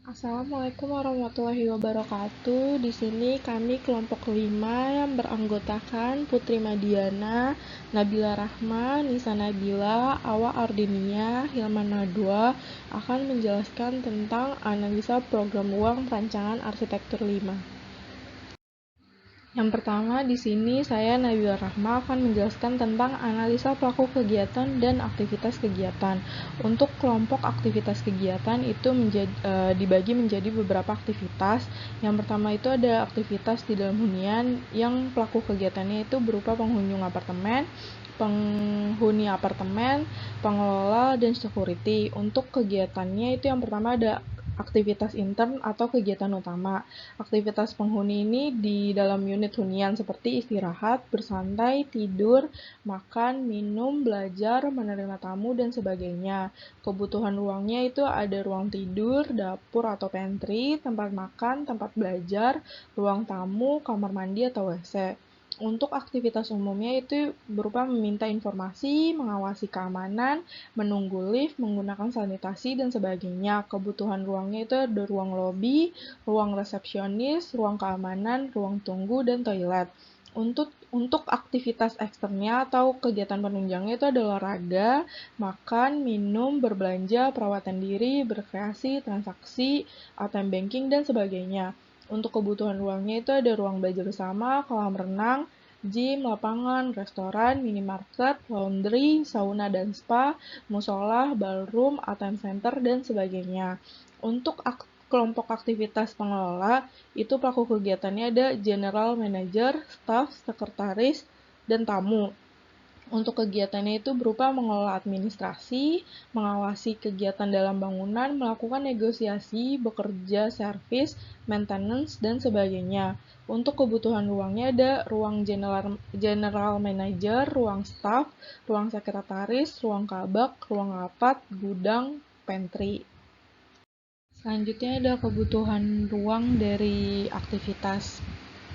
Assalamualaikum warahmatullahi wabarakatuh. Di sini kami kelompok 5 yang beranggotakan Putri Madiana, Nabila Rahma, Nisa Nabila, Awa Ardinia, Hilman Nadwa akan menjelaskan tentang analisa program ruang perancangan arsitektur 5. Yang pertama, di sini saya Nabila Rahma akan menjelaskan tentang analisa pelaku kegiatan dan aktivitas kegiatan. Untuk kelompok aktivitas kegiatan itu dibagi menjadi beberapa aktivitas. Yang pertama itu ada aktivitas di dalam hunian yang pelaku kegiatannya itu berupa penghuni apartemen, pengelola, dan security. Untuk kegiatannya itu yang pertama ada aktivitas intern atau kegiatan utama. Aktivitas penghuni ini di dalam unit hunian seperti istirahat, bersantai, tidur, makan, minum, belajar, menerima tamu, dan sebagainya. Kebutuhan ruangnya itu ada ruang tidur, dapur atau pantry, tempat makan, tempat belajar, ruang tamu, kamar mandi atau WC. Untuk aktivitas umumnya itu berupa meminta informasi, mengawasi keamanan, menunggu lift, menggunakan sanitasi, dan sebagainya. Kebutuhan ruangnya itu ada ruang lobi, ruang resepsionis, ruang keamanan, ruang tunggu, dan toilet. Untuk aktivitas eksternnya atau kegiatan penunjangnya itu ada olahraga, makan, minum, berbelanja, perawatan diri, berkreasi, transaksi, ATM banking, dan sebagainya. Untuk kebutuhan ruangnya itu ada ruang belajar bersama, kolam renang, gym, lapangan, restoran, minimarket, laundry, sauna dan spa, musola, ballroom, ATM center, dan sebagainya. Untuk kelompok aktivitas pengelola, itu pelaku kegiatannya ada general manager, staff, sekretaris, dan tamu. Untuk kegiatannya itu berupa mengelola administrasi, mengawasi kegiatan dalam bangunan, melakukan negosiasi, bekerja servis, maintenance, dan sebagainya. Untuk kebutuhan ruangnya ada ruang general manager, ruang staff, ruang sekretaris, ruang kabak, ruang rapat, gudang, pantry. Selanjutnya ada kebutuhan ruang dari aktivitas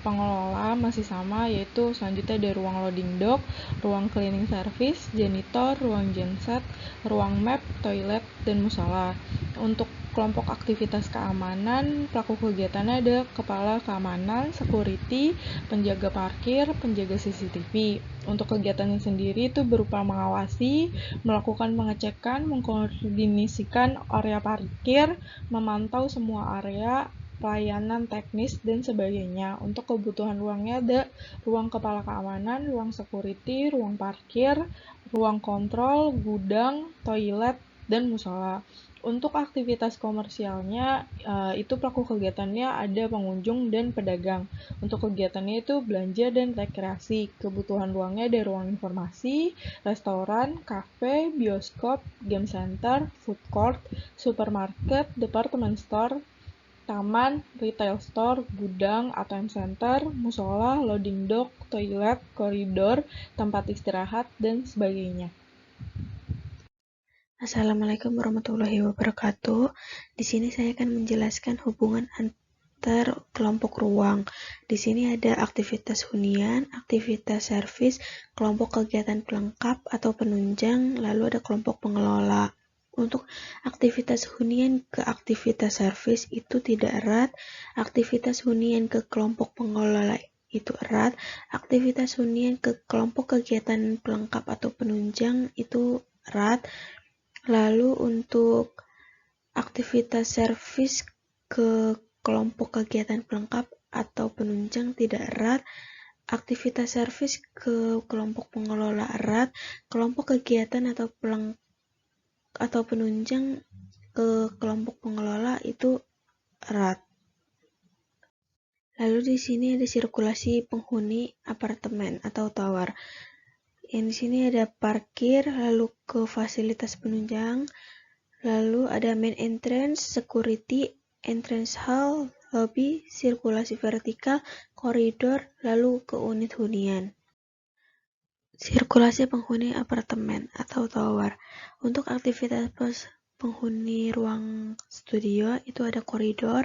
pengelola masih sama, yaitu selanjutnya ada ruang loading dock, ruang cleaning service, janitor, ruang genset, ruang map, toilet, dan musola. Untuk kelompok aktivitas keamanan, pelaku kegiatannya ada kepala keamanan, security, penjaga parkir, penjaga CCTV. Untuk kegiatannya sendiri itu berupa mengawasi, melakukan pengecekan, mengkoordinasikan area parkir, memantau semua area, pelayanan teknis, dan sebagainya. Untuk kebutuhan ruangnya ada ruang kepala keamanan, ruang security, ruang parkir, ruang kontrol, gudang, toilet, dan musola. Untuk aktivitas komersialnya, itu pelaku kegiatannya ada pengunjung dan pedagang. Untuk kegiatannya itu belanja dan rekreasi. Kebutuhan ruangnya ada ruang informasi, restoran, kafe, bioskop, game center, food court, supermarket, department store, taman, retail store, gudang, ATM center, musola, loading dock, toilet, koridor, tempat istirahat, dan sebagainya. Assalamualaikum warahmatullahi wabarakatuh. Di sini saya akan menjelaskan hubungan antar kelompok ruang. Di sini ada aktivitas hunian, aktivitas servis, kelompok kegiatan pelengkap atau penunjang, lalu ada kelompok pengelola. Untuk aktivitas hunian ke aktivitas servis itu tidak erat, aktivitas hunian ke kelompok pengelola itu erat, aktivitas hunian ke kelompok kegiatan pelengkap atau penunjang itu erat. Lalu untuk aktivitas servis ke kelompok kegiatan pelengkap atau penunjang tidak erat, aktivitas servis ke kelompok pengelola erat, kelompok kegiatan atau penunjang ke kelompok pengelola itu erat. Lalu di sini ada sirkulasi penghuni apartemen atau tower. Yang di sini ada parkir, lalu ke fasilitas penunjang, lalu ada main entrance, security, entrance hall, lobby, sirkulasi vertikal, koridor, lalu ke unit hunian. Sirkulasi penghuni apartemen atau tower. Untuk aktivitas penghuni ruang studio itu ada koridor,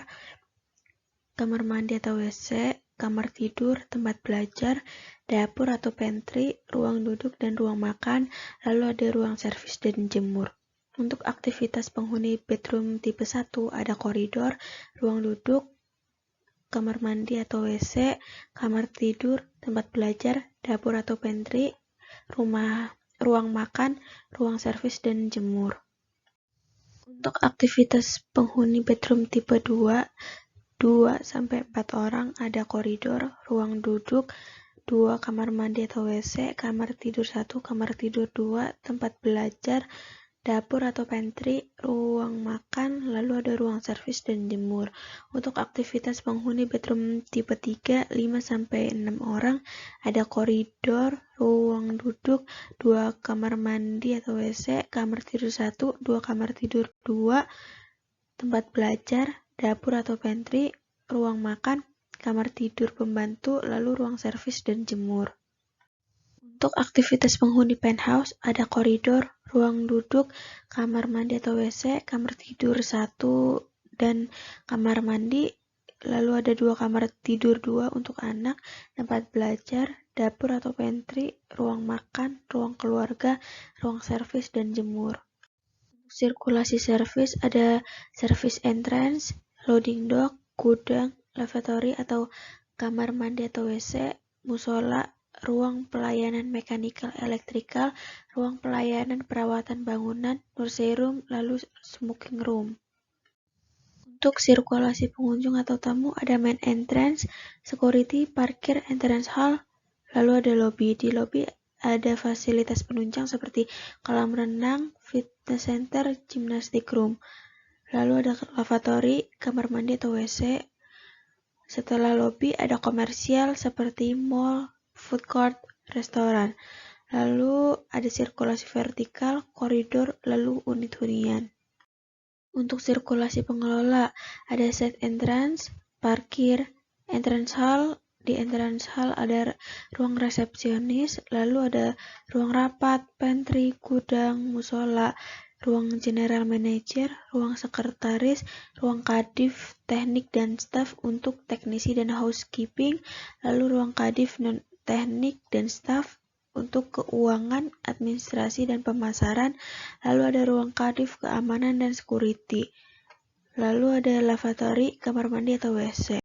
kamar mandi atau WC, kamar tidur, tempat belajar, dapur atau pantry, ruang duduk dan ruang makan, lalu ada ruang servis dan jemur. Untuk aktivitas penghuni bedroom tipe 1 ada koridor, ruang duduk, kamar mandi atau WC, kamar tidur, tempat belajar, dapur atau pantry, ruang makan, ruang servis dan jemur. Untuk aktivitas penghuni bedroom tipe 2, 2-4 orang ada koridor, ruang duduk, 2 kamar mandi atau WC, kamar tidur 1, kamar tidur 2, tempat belajar, dapur atau pantry, ruang makan, lalu ada ruang servis dan jemur. Untuk aktivitas penghuni bedroom tipe 3, 5-6 orang, ada koridor, ruang duduk, 2 kamar mandi atau WC, kamar tidur 1, 2 kamar tidur 2, tempat belajar, dapur atau pantry, ruang makan, kamar tidur pembantu, lalu ruang servis dan jemur. Untuk aktivitas penghuni penthouse, ada koridor, ruang duduk, kamar mandi atau WC, kamar tidur 1 dan kamar mandi, lalu ada 2 kamar tidur 2 untuk anak, tempat belajar, dapur atau pantry, ruang makan, ruang keluarga, ruang servis dan jemur. Untuk sirkulasi servis ada service entrance, loading dock, gudang, lavatory atau kamar mandi atau WC, musola, ruang pelayanan mechanical electrical, ruang pelayanan perawatan bangunan, nursery room, lalu smoking room. Untuk sirkulasi pengunjung atau tamu ada main entrance, security, parkir, entrance hall, lalu ada lobby. Di lobby ada fasilitas penunjang seperti kolam renang, fitness center, gymnastic room. Lalu ada lavatory, kamar mandi atau WC. Setelah lobby ada komersial seperti mall, food court, restoran. Lalu ada sirkulasi vertikal, koridor, lalu unit hunian. Untuk sirkulasi pengelola ada set entrance, parkir, entrance hall. Di entrance hall ada ruang resepsionis, lalu ada ruang rapat, pantry, gudang, musola, ruang general manager, ruang sekretaris, ruang kadif, teknik dan staf untuk teknisi dan housekeeping, lalu ruang kadif non-teknik dan staf untuk keuangan, administrasi, dan pemasaran, lalu ada ruang kadif keamanan dan security, lalu ada lavatory, kamar mandi atau WC.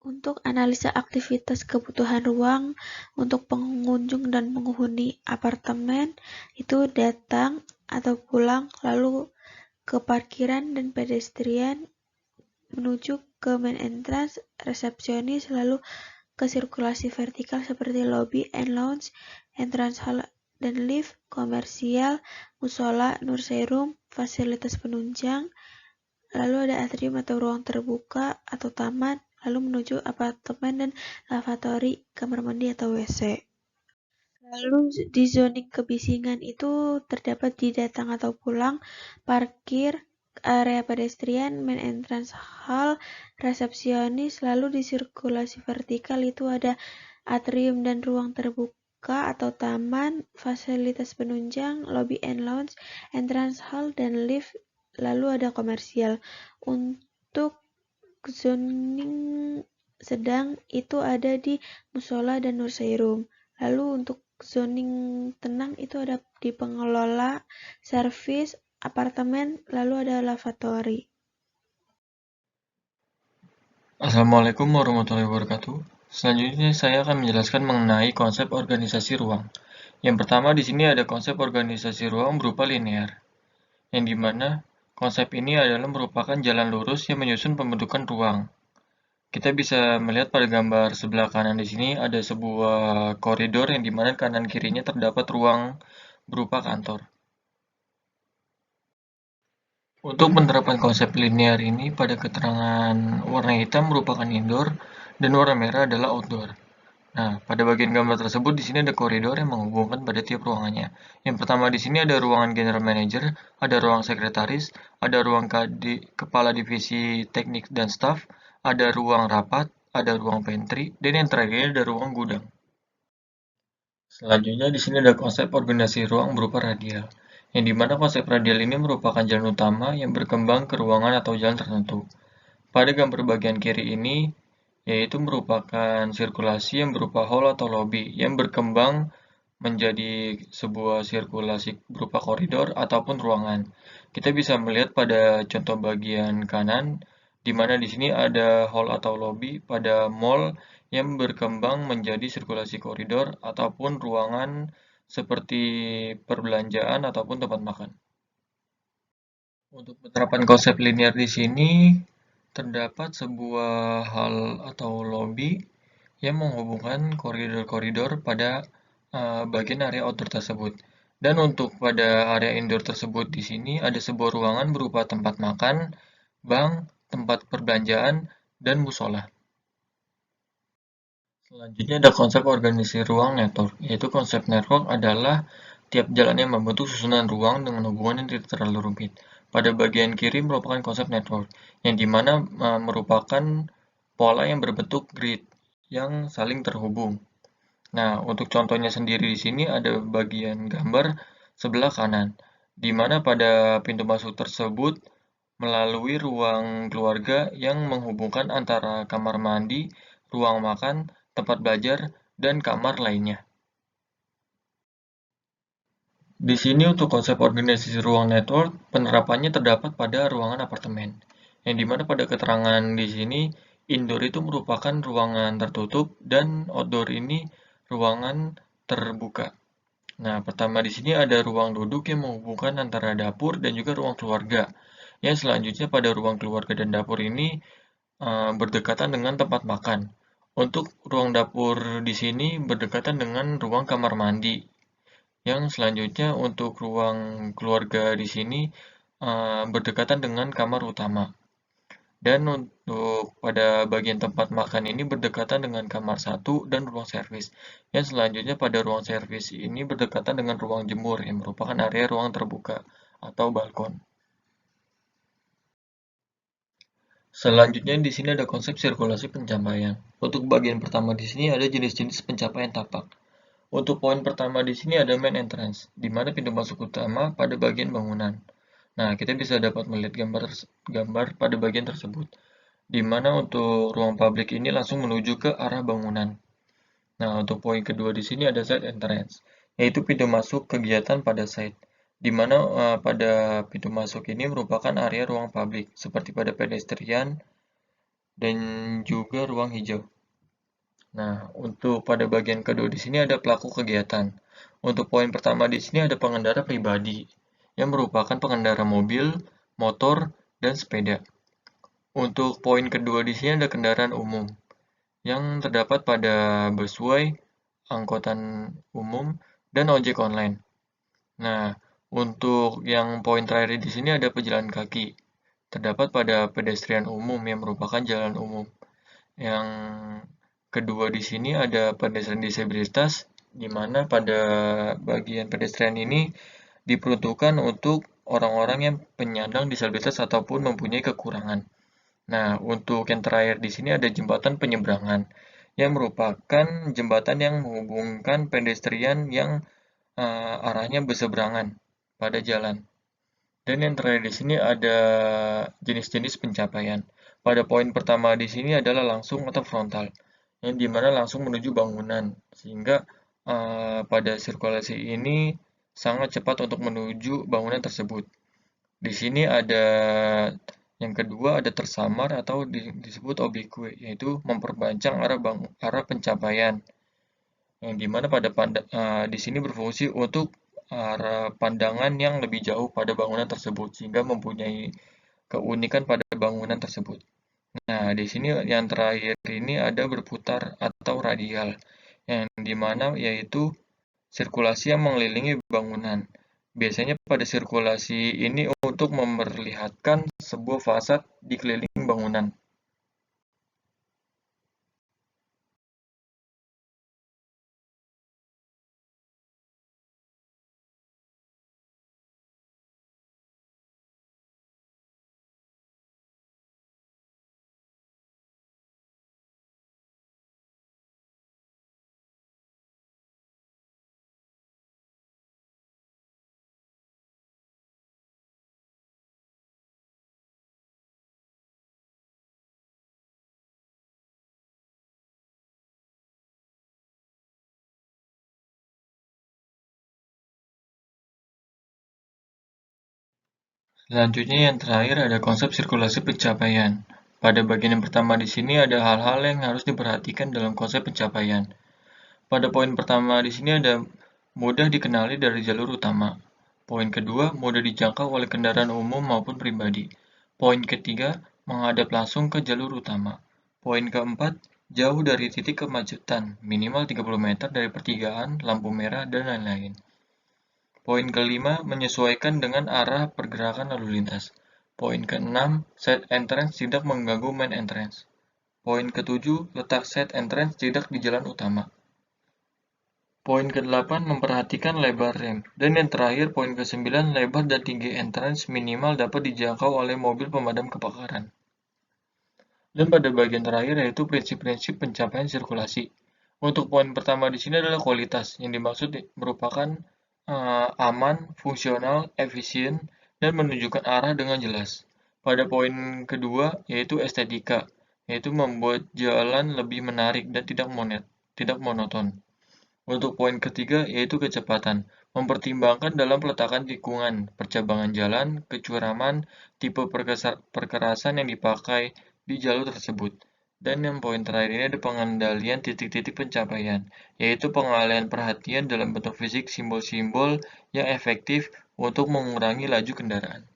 Untuk analisa aktivitas kebutuhan ruang untuk pengunjung dan penghuni apartemen itu datang atau pulang, lalu ke parkiran dan pedestrian, menuju ke main entrance, resepsionis, lalu ke sirkulasi vertikal seperti lobby and lounge, entrance hall dan lift, komersial, musola, nursery room, fasilitas penunjang, lalu ada atrium atau ruang terbuka atau taman, lalu menuju apartemen dan lavatory, kamar mandi atau WC. Lalu di zoning kebisingan itu terdapat di datang atau pulang, parkir, area pedestrian, main entrance hall, resepsionis, lalu di sirkulasi vertikal itu ada atrium dan ruang terbuka atau taman, fasilitas penunjang, lobby and lounge, entrance hall, dan lift, lalu ada komersial. Untuk zoning sedang itu ada di musola dan nursery room. Lalu untuk zoning tenang itu ada di pengelola, servis, apartemen, lalu ada lavatory. Assalamualaikum warahmatullahi wabarakatuh. Selanjutnya saya akan menjelaskan mengenai konsep organisasi ruang. Yang pertama di sini ada konsep organisasi ruang berupa linear, yang dimana konsep ini adalah merupakan jalan lurus yang menyusun pembentukan ruang. Kita bisa melihat pada gambar sebelah kanan di sini ada sebuah koridor yang dimana kanan kirinya terdapat ruang berupa kantor. Untuk penerapan konsep linear ini pada keterangan warna hitam merupakan indoor dan warna merah adalah outdoor. Nah, pada bagian gambar tersebut di sini ada koridor yang menghubungkan pada tiap ruangannya. Yang pertama di sini ada ruangan general manager, ada ruang sekretaris, ada ruang kepala divisi teknik dan staff, ada ruang rapat, ada ruang pantry, dan yang terakhir ada ruang gudang. Selanjutnya di sini ada konsep organisasi ruang berupa radial, yang dimana konsep radial ini merupakan jalan utama yang berkembang ke ruangan atau jalan tertentu. Pada gambar bagian kiri ini, yaitu merupakan sirkulasi yang berupa hall atau lobby yang berkembang menjadi sebuah sirkulasi berupa koridor ataupun ruangan. Kita bisa melihat pada contoh bagian kanan, di mana di sini ada hall atau lobby pada mall yang berkembang menjadi sirkulasi koridor ataupun ruangan seperti perbelanjaan ataupun tempat makan. Untuk penerapan konsep linear di sini, terdapat sebuah hal atau lobby yang menghubungkan koridor-koridor pada bagian area outdoor tersebut. Dan untuk pada area indoor tersebut di sini ada sebuah ruangan berupa tempat makan, bank, tempat perbelanjaan, dan musola. Selanjutnya ada konsep organisasi ruang network, yaitu konsep network adalah tiap jalan yang membentuk susunan ruang dengan hubungan yang tidak terlalu rumit. Pada bagian kiri merupakan konsep network, yang dimana merupakan pola yang berbentuk grid yang saling terhubung. Nah, untuk contohnya sendiri di sini ada bagian gambar sebelah kanan, di mana pada pintu masuk tersebut melalui ruang keluarga yang menghubungkan antara kamar mandi, ruang makan, tempat belajar, dan kamar lainnya. Di sini untuk konsep organisasi ruang network, penerapannya terdapat pada ruangan apartemen, yang dimana pada keterangan di sini, indoor itu merupakan ruangan tertutup dan outdoor ini ruangan terbuka. Nah, pertama di sini ada ruang duduk yang menghubungkan antara dapur dan juga ruang keluarga. Yang selanjutnya pada ruang keluarga dan dapur ini berdekatan dengan tempat makan. Untuk ruang dapur di sini berdekatan dengan ruang kamar mandi. Yang selanjutnya untuk ruang keluarga di sini berdekatan dengan kamar utama. Dan untuk pada bagian tempat makan ini berdekatan dengan kamar 1 dan ruang servis. Yang selanjutnya pada ruang servis ini berdekatan dengan ruang jemur yang merupakan area ruang terbuka atau balkon. Selanjutnya di sini ada konsep sirkulasi pencapaian. Untuk bagian pertama di sini ada jenis-jenis pencapaian tapak. Untuk poin pertama di sini ada main entrance, di mana pintu masuk utama pada bagian bangunan. Nah, kita bisa dapat melihat gambar pada bagian tersebut, di mana untuk ruang publik ini langsung menuju ke arah bangunan. Nah, untuk poin kedua di sini ada side entrance, yaitu pintu masuk kegiatan pada site, di mana pada pintu masuk ini merupakan area ruang publik, seperti pada pedestrian dan juga ruang hijau. Nah, untuk pada bagian kedua di sini ada pelaku kegiatan. Untuk poin pertama di sini ada pengendara pribadi, yang merupakan pengendara mobil, motor, dan sepeda. Untuk poin kedua di sini ada kendaraan umum, yang terdapat pada busway, angkutan umum, dan ojek online. Nah, untuk yang poin terakhir di sini ada pejalan kaki, terdapat pada pedestrian umum yang merupakan jalan umum. Yang kedua di sini ada pedestrian disabilitas, di mana pada bagian pedestrian ini diperuntukkan untuk orang-orang yang penyandang disabilitas ataupun mempunyai kekurangan. Nah, untuk yang terakhir di sini ada jembatan penyeberangan, yang merupakan jembatan yang menghubungkan pedestrian yang arahnya berseberangan pada jalan. Dan yang terakhir di sini ada jenis-jenis pencapaian. Pada poin pertama di sini adalah langsung atau frontal, yang dimana langsung menuju bangunan, sehingga pada sirkulasi ini sangat cepat untuk menuju bangunan tersebut. Di sini ada yang kedua ada tersamar atau disebut oblikue, yaitu memperpanjang arah pencapaian, yang dimana pada di sini berfungsi untuk arah pandangan yang lebih jauh pada bangunan tersebut, sehingga mempunyai keunikan pada bangunan tersebut. Nah, di sini yang terakhir ini ada berputar atau radial, yang dimana yaitu sirkulasi yang mengelilingi bangunan. Biasanya pada sirkulasi ini untuk memperlihatkan sebuah fasad di keliling bangunan. Selanjutnya yang terakhir ada konsep sirkulasi pencapaian. Pada bagian yang pertama di sini ada hal-hal yang harus diperhatikan dalam konsep pencapaian. Pada poin pertama di sini ada mudah dikenali dari jalur utama. Poin kedua, mudah dijangkau oleh kendaraan umum maupun pribadi. Poin ketiga, menghadap langsung ke jalur utama. Poin keempat, jauh dari titik kemacetan, minimal 30 meter dari pertigaan, lampu merah, dan lain-lain. Poin kelima, menyesuaikan dengan arah pergerakan lalu lintas. Poin keenam, side entrance tidak mengganggu main entrance. Poin ketujuh, letak side entrance tidak di jalan utama. Poin ke-8 memperhatikan lebar rem. Dan yang terakhir, poin ke-9, lebar dan tinggi entrance minimal dapat dijangkau oleh mobil pemadam kebakaran. Dan pada bagian terakhir yaitu prinsip-prinsip pencapaian sirkulasi. Untuk poin pertama di sini adalah kualitas, yang dimaksud merupakan aman, fungsional, efisien, dan menunjukkan arah dengan jelas. Pada poin kedua yaitu estetika, yaitu membuat jalan lebih menarik dan tidak monoton. Untuk poin ketiga yaitu kecepatan, mempertimbangkan dalam peletakan tikungan, percabangan jalan, kecuraman, tipe perkerasan yang dipakai di jalur tersebut. Dan yang poin terakhir ini ada pengendalian titik-titik pencapaian, yaitu pengalihan perhatian dalam bentuk fisik simbol-simbol yang efektif untuk mengurangi laju kendaraan.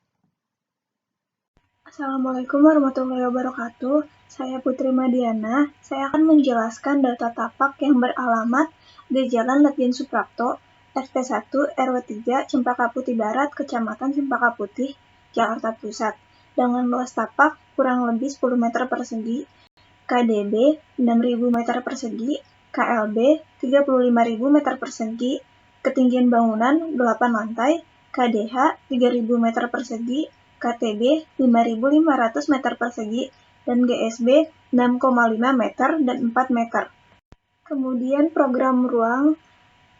Assalamualaikum warahmatullahi wabarakatuh. Saya Putri Madiana. Saya akan menjelaskan data tapak yang beralamat di Jalan Ledjen Suprapto, RT 1 RW 3 Cempaka Putih Barat, Kecamatan Cempaka Putih, Jakarta Pusat, dengan luas tapak kurang lebih 10 meter persegi, KDB 6.000 meter persegi, KLB 35.000 meter persegi, ketinggian bangunan 8 lantai, KDH 3.000 meter persegi, KTB 5.500 meter persegi, dan GSB 6,5 meter dan 4 meter. Kemudian program ruang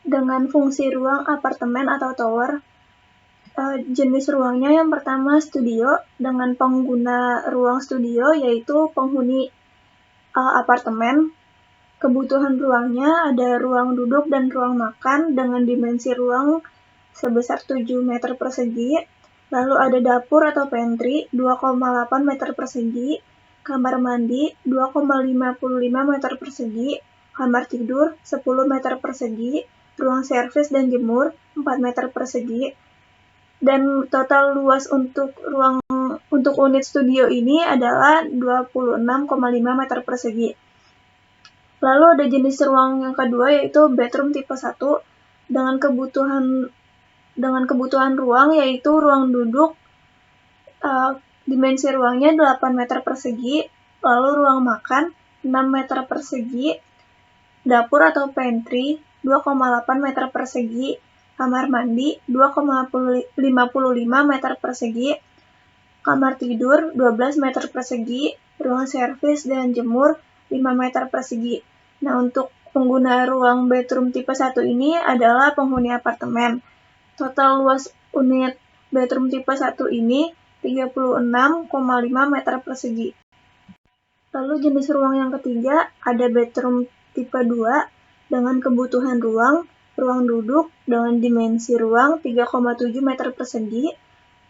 dengan fungsi ruang apartemen atau tower. Jenis ruangnya yang pertama studio, dengan pengguna ruang studio yaitu penghuni apartemen. Kebutuhan ruangnya ada ruang duduk dan ruang makan dengan dimensi ruang sebesar 7 meter persegi. Lalu ada dapur atau pantry 2,8 meter persegi, kamar mandi 2,55 meter persegi, kamar tidur 10 meter persegi, ruang servis dan jemur 4 meter persegi. Dan total luas untuk unit studio ini adalah 26,5 meter persegi. Lalu ada jenis ruang yang kedua yaitu bedroom tipe 1 dengan kebutuhan ruang yaitu ruang duduk, dimensi ruangnya 8 meter persegi, lalu ruang makan 6 meter persegi, dapur atau pantry 2,8 meter persegi, kamar mandi 2,55 meter persegi, kamar tidur 12 meter persegi, ruang servis dan jemur 5 meter persegi. Nah, untuk pengguna ruang bedroom tipe 1 ini adalah penghuni apartemen. Total luas unit bedroom tipe 1 ini 36,5 meter persegi. Lalu jenis ruang yang ketiga ada bedroom tipe 2 dengan kebutuhan ruang duduk dengan dimensi ruang 3,7 meter persegi.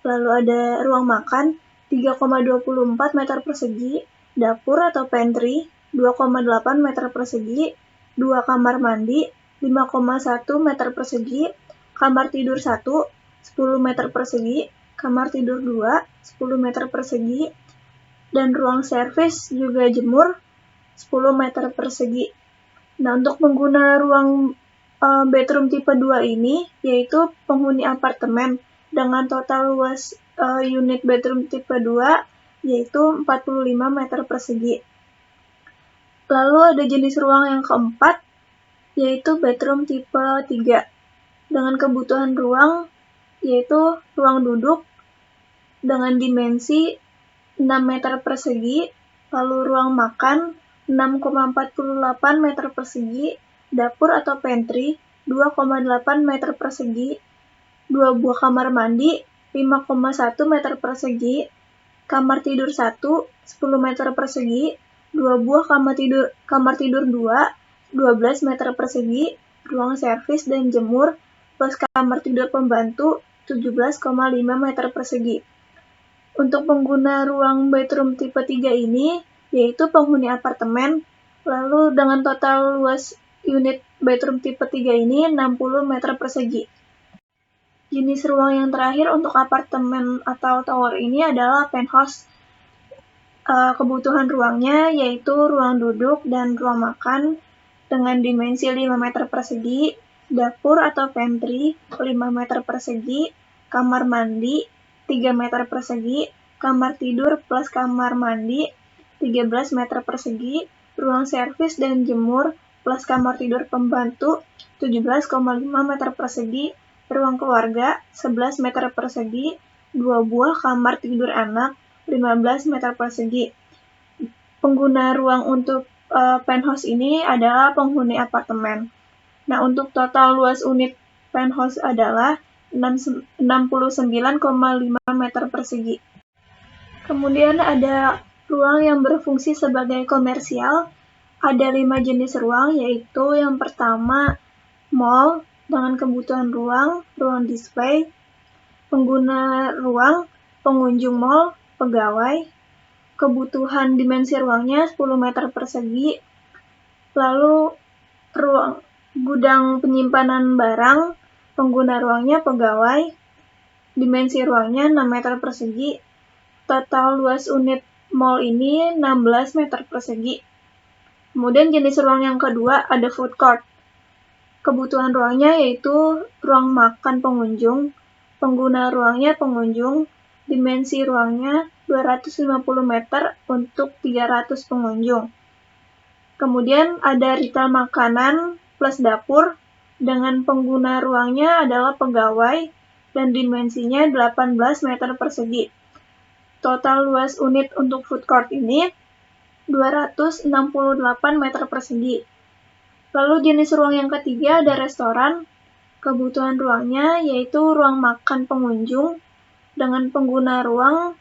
Lalu ada ruang makan 3,24 meter persegi, dapur atau pantry 2,8 meter persegi, 2 kamar mandi 5,1 meter persegi, kamar tidur 1 10 meter persegi, kamar tidur 2 10 meter persegi, dan ruang servis juga jemur 10 meter persegi. Nah, untuk pengguna ruang bedroom tipe 2 ini yaitu penghuni apartemen dengan total luas unit bedroom tipe 2 yaitu 45 meter persegi. Lalu ada jenis ruang yang keempat yaitu bedroom tipe 3 dengan kebutuhan ruang yaitu ruang duduk dengan dimensi 6 meter persegi, lalu ruang makan 6,48 meter persegi, dapur atau pantry 2,8 meter persegi, 2 buah kamar mandi 5,1 meter persegi, kamar tidur 1 10 meter persegi, 2 buah kamar tidur 2 12 meter persegi, ruang servis dan jemur plus kamar tidur pembantu 17,5 meter persegi. Untuk pengguna ruang bedroom tipe 3 ini, yaitu penghuni apartemen, lalu dengan total luas unit bedroom tipe 3 ini 60 meter persegi. Jenis ruang yang terakhir untuk apartemen atau tower ini adalah penthouse. Kebutuhan ruangnya yaitu ruang duduk dan ruang makan dengan dimensi 5 meter persegi, dapur atau pantry 5 meter persegi, kamar mandi 3 meter persegi, kamar tidur plus kamar mandi 13 meter persegi, ruang servis dan jemur plus kamar tidur pembantu 17,5 meter persegi, ruang keluarga 11 meter persegi, 2 buah kamar tidur anak 15 meter persegi. Pengguna ruang untuk penthouse ini adalah penghuni apartemen. Nah, untuk total luas unit penthouse adalah 69,5 meter persegi. Kemudian ada ruang yang berfungsi sebagai komersial. Ada 5 jenis ruang, yaitu yang pertama mall dengan kebutuhan ruang display, pengguna ruang, pengunjung mall, pegawai, kebutuhan dimensi ruangnya 10 meter persegi, lalu ruang gudang penyimpanan barang, pengguna ruangnya pegawai, dimensi ruangnya 6 meter persegi, total luas unit mall ini 16 meter persegi. Kemudian jenis ruang yang kedua ada food court. Kebutuhan ruangnya yaitu ruang makan pengunjung, pengguna ruangnya pengunjung, dimensi ruangnya 250 meter untuk 300 pengunjung. Kemudian ada retail makanan plus dapur dengan pengguna ruangnya adalah pegawai dan dimensinya 18 meter persegi. Total luas unit untuk food court ini 268 meter persegi. Lalu jenis ruang yang ketiga ada restoran. Kebutuhan ruangnya yaitu ruang makan pengunjung dengan pengguna ruang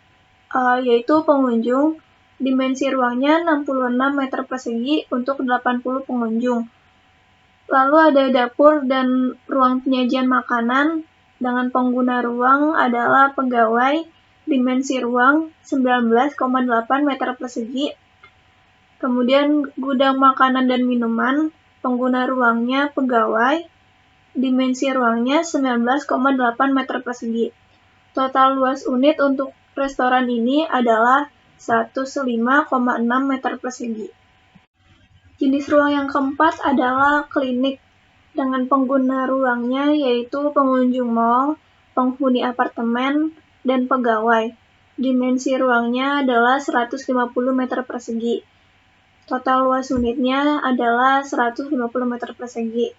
yaitu pengunjung. Dimensi ruangnya 66 meter persegi untuk 80 pengunjung. Lalu ada dapur dan ruang penyajian makanan dengan pengguna ruang adalah pegawai, dimensi ruang 19,8 meter persegi. Kemudian gudang makanan dan minuman, pengguna ruangnya pegawai, dimensi ruangnya 19,8 meter persegi. Total luas unit untuk restoran ini adalah 105,6 meter persegi. Jenis ruang yang keempat adalah klinik dengan pengguna ruangnya yaitu pengunjung mall, penghuni apartemen, dan pegawai. Dimensi ruangnya adalah 150 meter persegi. Total luas unitnya adalah 150 meter persegi.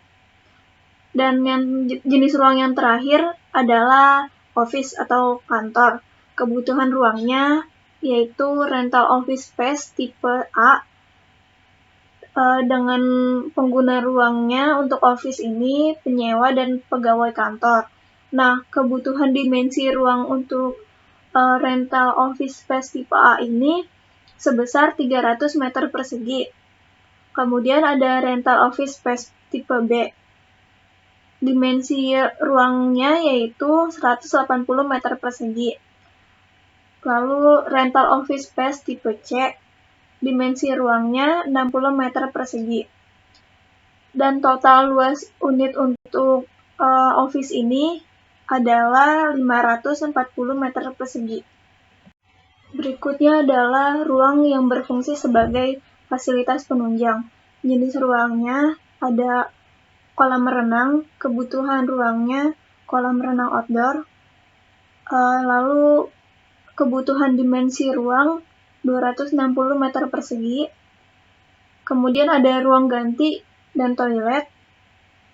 Dan yang jenis ruang yang terakhir adalah office atau kantor. Kebutuhan ruangnya yaitu rental office space tipe A dengan pengguna ruangnya untuk office ini penyewa dan pegawai kantor. Nah, kebutuhan dimensi ruang untuk rental office space tipe A ini sebesar 300 meter persegi. Kemudian ada rental office space tipe B. Dimensi ruangnya yaitu 180 meter persegi. Lalu rental office space tipe C, dimensi ruangnya 60 meter persegi. Dan total luas unit untuk office ini adalah 540 meter persegi. Berikutnya adalah ruang yang berfungsi sebagai fasilitas penunjang. Jenis ruangnya ada kolam renang, kebutuhan ruangnya kolam renang outdoor, lalu kebutuhan dimensi ruang 260 meter persegi, kemudian ada ruang ganti dan toilet,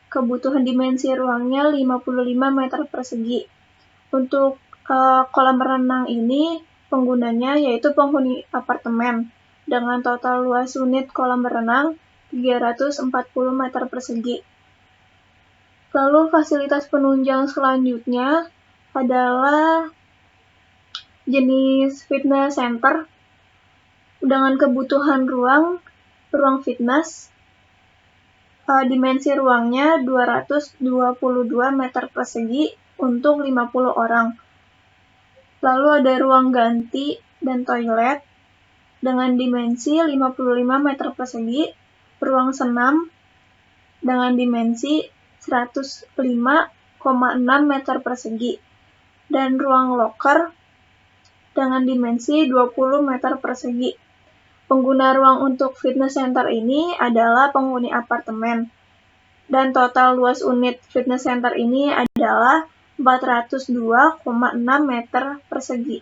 kebutuhan dimensi ruangnya 55 meter persegi. Untuk kolam renang ini penggunanya yaitu penghuni apartemen dengan total luas unit kolam renang 340 meter persegi. Lalu fasilitas penunjang selanjutnya adalah jenis fitness center dengan kebutuhan ruang fitness, dimensi ruangnya 222 meter persegi untuk 50 orang. Lalu ada ruang ganti dan toilet dengan dimensi 55 meter persegi, ruang senam dengan dimensi 105,6 meter persegi, dan ruang loker dengan dimensi 20 meter persegi. Pengguna ruang untuk fitness center ini adalah penghuni apartemen, dan total luas unit fitness center ini adalah 402,6 meter persegi.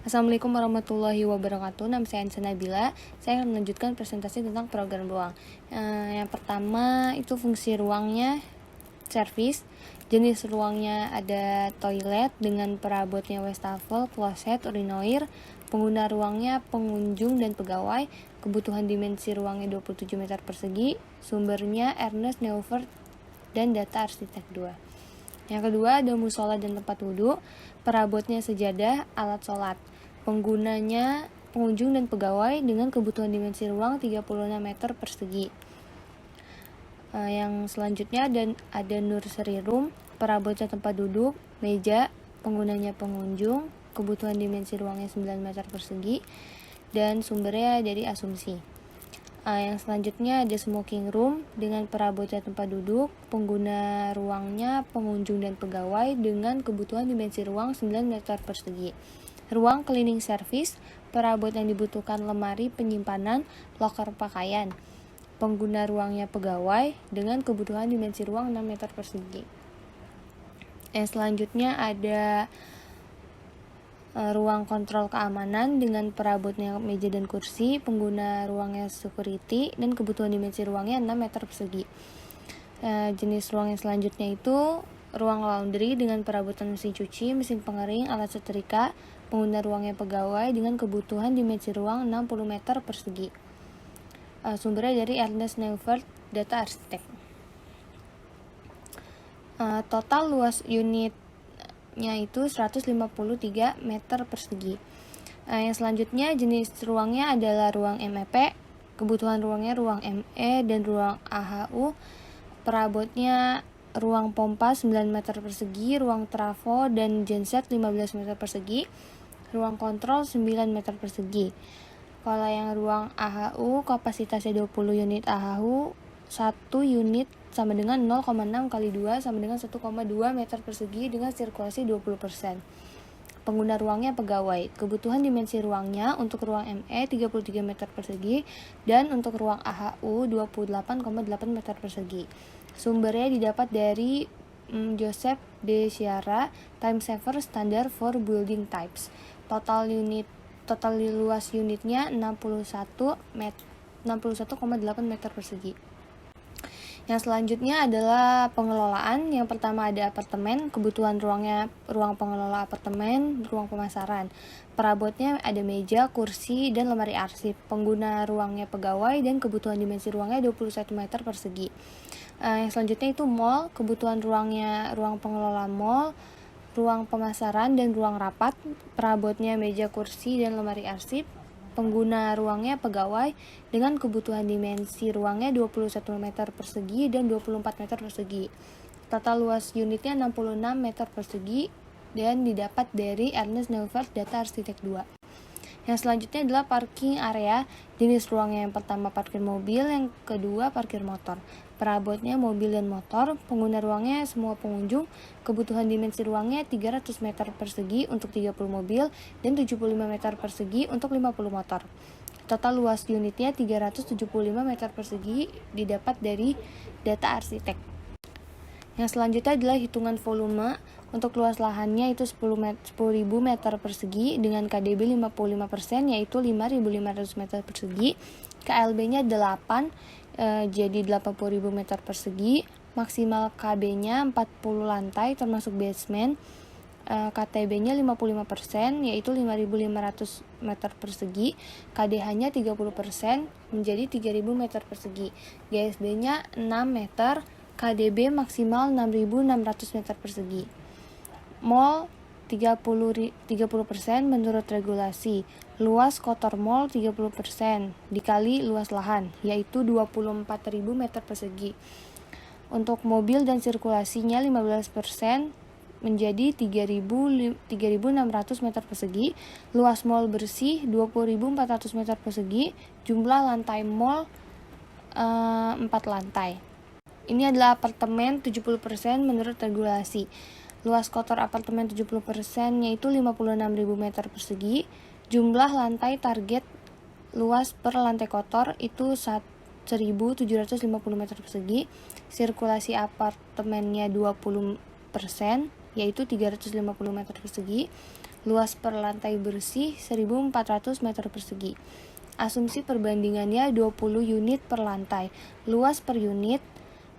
Assalamualaikum warahmatullahi wabarakatuh. Nama saya Anissa Nabila. Saya akan melanjutkan presentasi tentang program ruang. Yang pertama itu fungsi ruangnya servis. Jenis ruangnya ada toilet dengan perabotnya wastafel, kloset, urinoir. Pengguna ruangnya pengunjung dan pegawai. Kebutuhan dimensi ruangnya 27 meter persegi. Sumbernya Ernest Neuvert dan data arsitek 2. Yang kedua ada musola dan tempat wudhu. Perabotnya sejadah, alat sholat. Penggunanya pengunjung dan pegawai dengan kebutuhan dimensi ruang 36 meter persegi. Yang selanjutnya ada nursery room, perabotnya tempat duduk, meja, penggunanya pengunjung, kebutuhan dimensi ruangnya 9 meter persegi, dan sumbernya dari asumsi. Yang selanjutnya ada smoking room dengan perabotnya tempat duduk, pengguna ruangnya pengunjung dan pegawai dengan kebutuhan dimensi ruang 9 meter persegi. Ruang cleaning service, perabot yang dibutuhkan lemari penyimpanan, loker pakaian. Pengguna ruangnya pegawai dengan kebutuhan dimensi ruang 6 meter persegi. Yang selanjutnya ada ruang kontrol keamanan dengan perabotnya meja dan kursi, pengguna ruangnya security, dan kebutuhan dimensi ruangnya 6 meter persegi. Jenis ruang yang selanjutnya itu ruang laundry dengan perabotan mesin cuci, mesin pengering, alat setrika, pengguna ruangnya pegawai dengan kebutuhan dimensi ruang 60 meter persegi. Sumbernya dari Ernest Neuvert, data arsitek. Total luas unitnya itu 153 meter persegi. Yang selanjutnya jenis ruangnya adalah ruang MEP, kebutuhan ruangnya ruang ME dan ruang AHU. Perabotnya ruang pompa 9 meter persegi, ruang trafo dan genset 15 meter persegi, ruang kontrol 9 meter persegi. Kalau yang ruang AHU kapasitasnya 20 unit AHU, 1 unit sama dengan 0,6 kali 2 sama dengan 1,2 meter persegi dengan sirkulasi 20%. Pengguna ruangnya pegawai. Kebutuhan dimensi ruangnya untuk ruang ME 33 meter persegi dan untuk ruang AHU 28,8 meter persegi. Sumbernya didapat dari Joseph de Sierra, Time Saver Standard for Building Types. Total luas unitnya 61,8 meter persegi. Yang selanjutnya adalah pengelolaan. Yang pertama ada apartemen, kebutuhan ruangnya ruang pengelola apartemen, ruang pemasaran. Perabotnya ada meja, kursi, dan lemari arsip. Pengguna ruangnya pegawai dan kebutuhan dimensi ruangnya 21 meter persegi. Yang selanjutnya itu mall, kebutuhan ruangnya ruang pengelola mall, ruang pemasaran, dan ruang rapat. Perabotnya meja, kursi, dan lemari arsip. Pengguna ruangnya pegawai dengan kebutuhan dimensi ruangnya 21 meter persegi dan 24 meter persegi. Total luas unitnya 66 meter persegi dan didapat dari Ernest Neuvert, data arsitek 2. Yang selanjutnya adalah parking area. Jenis ruangnya yang pertama parkir mobil, yang kedua parkir motor. Perabotnya mobil dan motor. Pengguna ruangnya semua pengunjung. Kebutuhan dimensi ruangnya 300 meter persegi untuk 30 mobil dan 75 meter persegi untuk 50 motor. Total luas unitnya 375 meter persegi didapat dari data arsitek. Yang selanjutnya adalah hitungan volume. Untuk luas lahannya itu 10.000 meter persegi dengan KDB 55%, yaitu 5.500 meter persegi. KLB-nya 8, jadi 80.000 meter persegi. Maksimal KB-nya 40 lantai termasuk basement. KTB-nya 55%, yaitu 5.500 meter persegi. KDH-nya 30%, menjadi 3.000 meter persegi. GSB-nya 6 meter, KDB maksimal 6.600 meter persegi. Mall 30% menurut regulasi. Luas kotor mall 30% dikali luas lahan, yaitu 24.000 meter persegi. Untuk mobil dan sirkulasinya 15%, menjadi 3.600 meter persegi, luas mall bersih 20.400 meter persegi, jumlah lantai mall 4 lantai. Ini adalah apartemen 70% menurut regulasi. Luas kotor apartemen 70% yaitu 56.000 meter persegi, jumlah lantai target luas per lantai kotor itu 1.750 meter persegi, sirkulasi apartemennya 20% yaitu 350 meter persegi, luas per lantai bersih 1.400 meter persegi. Asumsi perbandingannya 20 unit per lantai. Luas per unit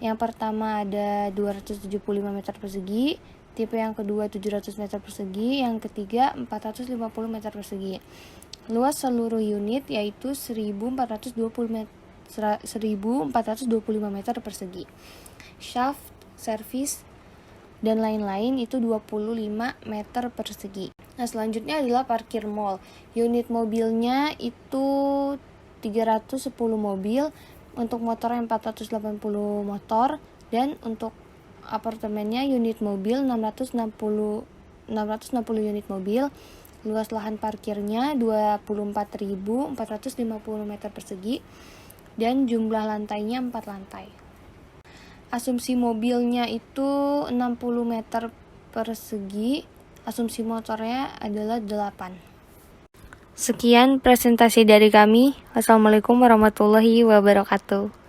yang pertama ada 275 meter persegi, tipe yang kedua 700 meter persegi, yang ketiga 450 meter persegi. Luas seluruh unit yaitu 1.425 meter persegi. Shaft, servis, dan lain-lain itu 25 meter persegi. Nah, selanjutnya adalah parkir mall. Unit mobilnya itu 310 mobil, untuk motornya 480 motor, dan untuk apartemennya unit mobil 660 unit mobil. Luas lahan parkirnya 24.450 meter persegi dan jumlah lantainya 4 lantai. Asumsi mobilnya itu 60 meter persegi, asumsi motornya adalah 8. Sekian presentasi dari kami. Wassalamualaikum warahmatullahi wabarakatuh.